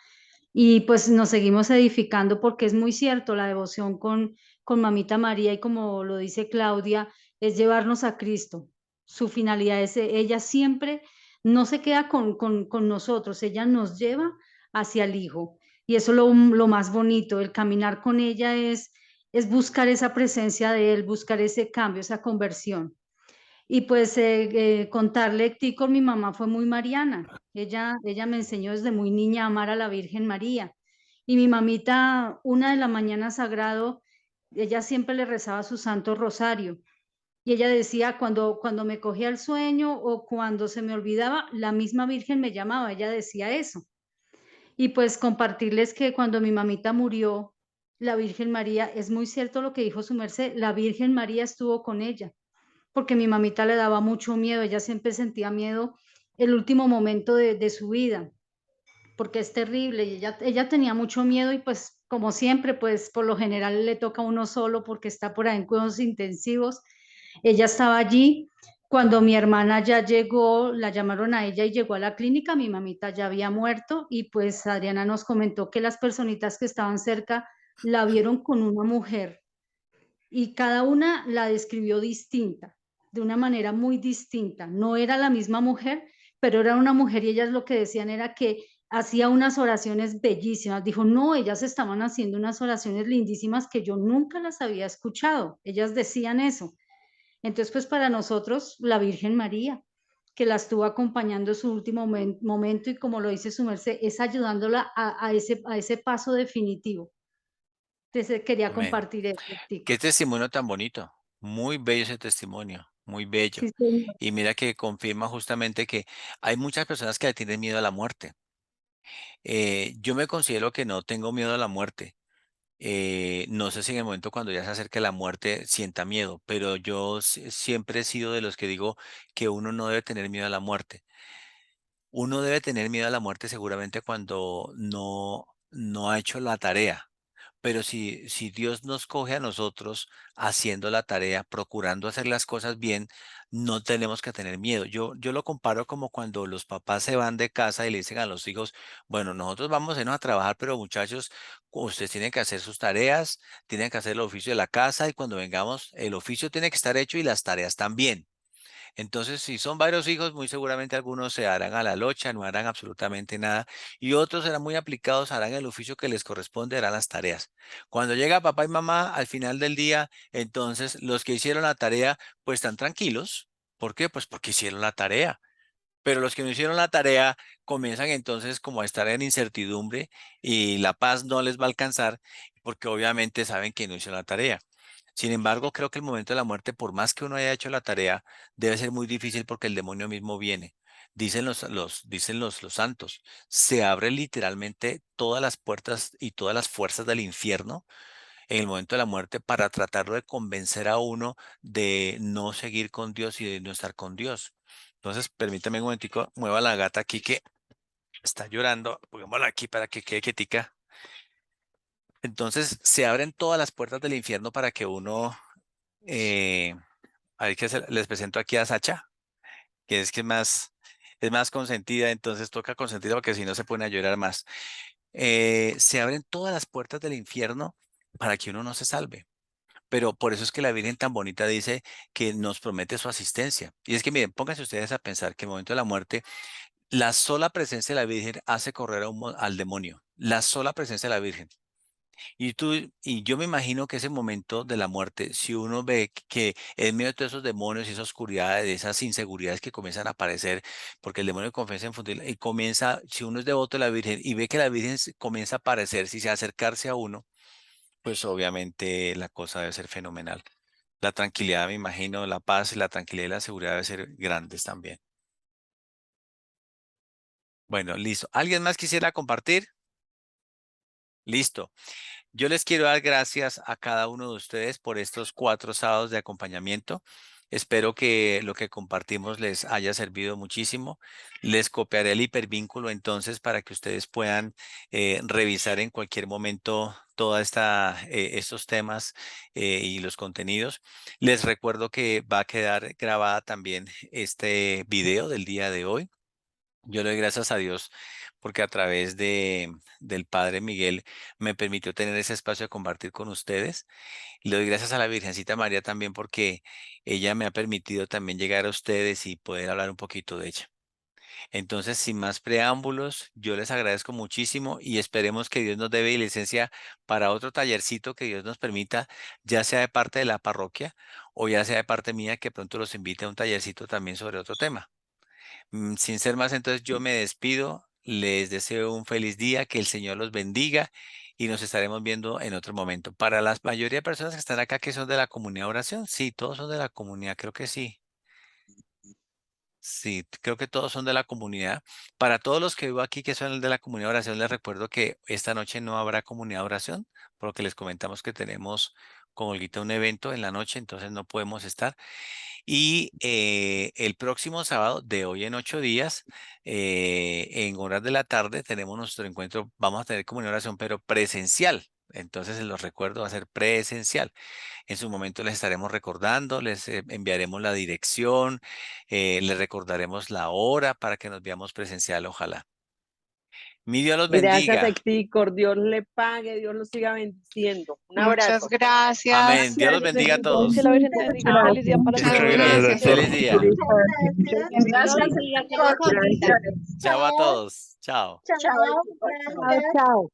y pues nos seguimos edificando porque es muy cierto, la devoción con Mamita María y como lo dice Claudia, es llevarnos a Cristo. Su finalidad es, ella siempre no se queda con nosotros, ella nos lleva hacia el Hijo. Y eso es lo más bonito, el caminar con ella es buscar esa presencia de Él, buscar ese cambio, esa conversión. Y pues contarle, Tico, mi mamá fue muy mariana. Ella me enseñó desde muy niña a amar a la Virgen María. Y mi mamita, una de la mañana sagrado, ella siempre le rezaba su Santo Rosario. Y ella decía, cuando me cogía el sueño o cuando se me olvidaba, la misma Virgen me llamaba, ella decía eso. Y pues compartirles que cuando mi mamita murió, la Virgen María, es muy cierto lo que dijo su merced, la Virgen María estuvo con ella porque mi mamita le daba mucho miedo, ella siempre sentía miedo el último momento de su vida, porque es terrible. Y ella tenía mucho miedo y pues como siempre, pues por lo general le toca a uno solo porque está por ahí en cuidados intensivos. Ella estaba allí. Cuando mi hermana ya llegó, la llamaron a ella y llegó a la clínica, mi mamita ya había muerto y pues Adriana nos comentó que las personitas que estaban cerca la vieron con una mujer y cada una la describió distinta, de una manera muy distinta. No era la misma mujer, pero era una mujer y ellas lo que decían era que hacía unas oraciones bellísimas. Dijo, no, ellas estaban haciendo unas oraciones lindísimas que yo nunca las había escuchado. Ellas decían eso. Entonces, pues para nosotros, la Virgen María, que la estuvo acompañando en su último momento y como lo dice su merced, es ayudándola a ese paso definitivo. Entonces, quería Amén. compartir eso, Qué Tico. testimonio tan bonito. Muy bello ese testimonio, muy bello. Sí, señor. Y mira que confirma justamente que hay muchas personas que le tienen miedo a la muerte. Yo me considero que no tengo miedo a la muerte. No sé si en el momento cuando ya se acerque la muerte sienta miedo, pero yo siempre he sido de los que digo que uno no debe tener miedo a la muerte. Uno debe tener miedo a la muerte seguramente cuando no ha hecho la tarea. Pero si Dios nos coge a nosotros haciendo la tarea, procurando hacer las cosas bien, no tenemos que tener miedo. Yo lo comparo como cuando los papás se van de casa y le dicen a los hijos, bueno, nosotros vamos a irnos a trabajar, pero muchachos, ustedes tienen que hacer sus tareas, tienen que hacer el oficio de la casa y cuando vengamos, el oficio tiene que estar hecho y las tareas también. Entonces, si son varios hijos, muy seguramente algunos se harán a la locha, no harán absolutamente nada, y otros serán muy aplicados, harán el oficio que les corresponde, harán las tareas. Cuando llega papá y mamá al final del día, entonces los que hicieron la tarea, pues están tranquilos. ¿Por qué? Pues porque hicieron la tarea. Pero los que no hicieron la tarea comienzan entonces como a estar en incertidumbre y la paz no les va a alcanzar porque obviamente saben que no hicieron la tarea. Sin embargo, creo que el momento de la muerte, por más que uno haya hecho la tarea, debe ser muy difícil porque el demonio mismo viene. Dicen los santos, se abren literalmente todas las puertas y todas las fuerzas del infierno en el momento de la muerte para tratarlo de convencer a uno de no seguir con Dios y de no estar con Dios. Entonces, permítame un momentico, mueva la gata aquí que está llorando, pongámosla aquí para que quede quietica. Entonces, se abren todas las puertas del infierno para que uno, eh, a ver que les presento aquí a Sacha, que es más consentida, entonces toca consentirla porque si no se pone a llorar más. Se abren todas las puertas del infierno para que uno no se salve. Pero por eso es que la Virgen tan bonita dice que nos promete su asistencia. Y es que miren, pónganse ustedes a pensar que en el momento de la muerte, la sola presencia de la Virgen hace correr al demonio. La sola presencia de la Virgen. Y yo me imagino que ese momento de la muerte, si uno ve que en medio de todos esos demonios y esa oscuridad, de esas inseguridades que comienzan a aparecer, porque el demonio comienza a infundir, y comienza, si uno es devoto de la Virgen y ve que la Virgen comienza a aparecer, si se acercarse a uno, pues obviamente la cosa debe ser fenomenal. La tranquilidad, me imagino, la paz y la tranquilidad y la seguridad deben ser grandes también. Bueno, listo. ¿Alguien más quisiera compartir? Listo. Yo les quiero dar gracias a cada uno de ustedes por estos 4 sábados de acompañamiento. Espero que lo que compartimos les haya servido muchísimo. Les copiaré el hipervínculo entonces para que ustedes puedan revisar en cualquier momento estos temas y los contenidos. Les recuerdo que va a quedar grabada también este video del día de hoy. Yo le doy gracias a Dios porque a través del Padre Miguel me permitió tener ese espacio de compartir con ustedes. Y le doy gracias a la Virgencita María también porque ella me ha permitido también llegar a ustedes y poder hablar un poquito de ella. Entonces, sin más preámbulos, yo les agradezco muchísimo y esperemos que Dios nos dé licencia para otro tallercito que Dios nos permita, ya sea de parte de la parroquia o ya sea de parte mía, que pronto los invite a un tallercito también sobre otro tema. Sin ser más, entonces yo me despido, les deseo un feliz día, que el Señor los bendiga y nos estaremos viendo en otro momento. Para la mayoría de personas que están acá que son de la comunidad de oración, sí, todos son de la comunidad, creo que sí. Sí, creo que todos son de la comunidad. Para todos los que vivo aquí que son de la comunidad de oración, les recuerdo que esta noche no habrá comunidad de oración, porque les comentamos que tenemos con Olguita un evento en la noche, entonces no podemos estar. Y el próximo sábado, de hoy en 8 días, en horas de la tarde, tenemos nuestro encuentro. Vamos a tener comunión y oración, pero presencial. Entonces, se los recuerdo, va a ser presencial. En su momento les estaremos recordando, les enviaremos la dirección, les recordaremos la hora para que nos veamos presencial, ojalá. Mi Dios los Gracias, bendiga. Héctor. Dios le pague, Dios lo siga bendiciendo. Un Muchas abrazo. gracias. Amén. Dios los bendiga a todos. Que la Virgen te bendiga. Feliz día para Que Muchas estén muy todos. bien. Feliz día. Gracias. Chao a todos. Chao. Chao. Chao.